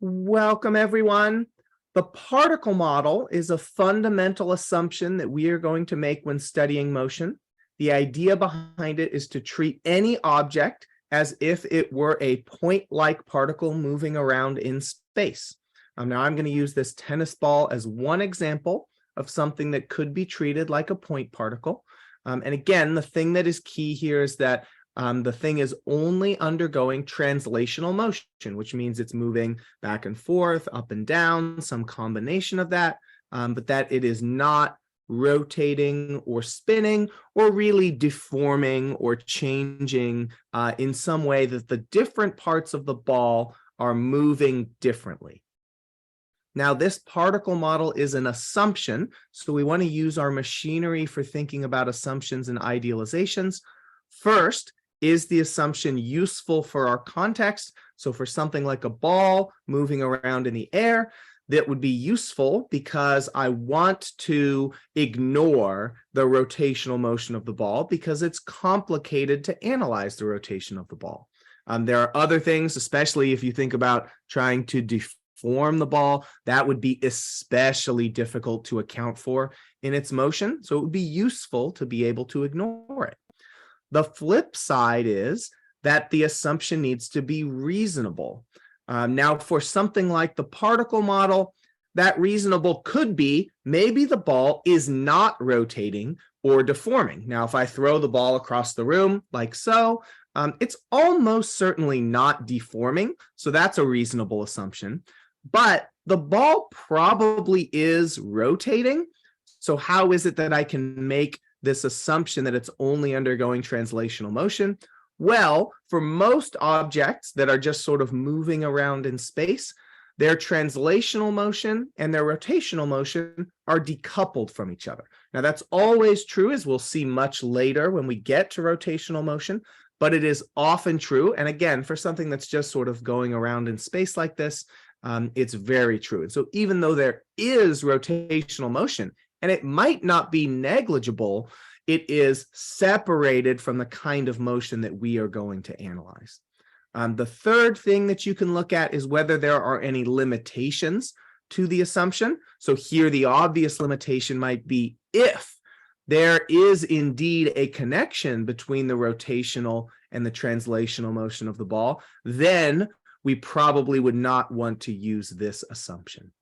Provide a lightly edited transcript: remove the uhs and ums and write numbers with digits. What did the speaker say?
Welcome, everyone. The particle model is a fundamental assumption that we are going to make when studying motion. The idea behind it is to treat any object as if it were a point-like particle moving around in space. Now, I'm going to use this tennis ball as one example of something that could be treated like a point particle. And again, the thing that is key here is that the thing is only undergoing translational motion, which means it's moving back and forth, up and down, some combination of that, but that it is not rotating or spinning or really deforming or changing in some way that the different parts of the ball are moving differently. Now, this particle model is an assumption, so we want to use our machinery for thinking about assumptions and idealizations. First, is the assumption useful for our context? So for something like a ball moving around in the air, that would be useful because I want to ignore the rotational motion of the ball because it's complicated to analyze the rotation of the ball. There are other things, especially if you think about trying to deform the ball, that would be especially difficult to account for in its motion. So it would be useful to be able to ignore it. The flip side is that the assumption needs to be reasonable. Now, for something like the particle model, that reasonable could be maybe the ball is not rotating or deforming. Now, if I throw the ball across the room like so, it's almost certainly not deforming. So that's a reasonable assumption. But the ball probably is rotating. So how is it that I can make this assumption that it's only undergoing translational motion? Well, for most objects that are just sort of moving around in space, their translational motion and their rotational motion are decoupled from each other. Now, that's always true, as we'll see much later when we get to rotational motion, but it is often true. And again, for something that's just sort of going around in space like this, it's very true. And so even though there is rotational motion, and it might not be negligible, it is separated from the kind of motion that we are going to analyze. The third thing that you can look at is whether there are any limitations to the assumption. So here the obvious limitation might be if there is indeed a connection between the rotational and the translational motion of the ball, then we probably would not want to use this assumption.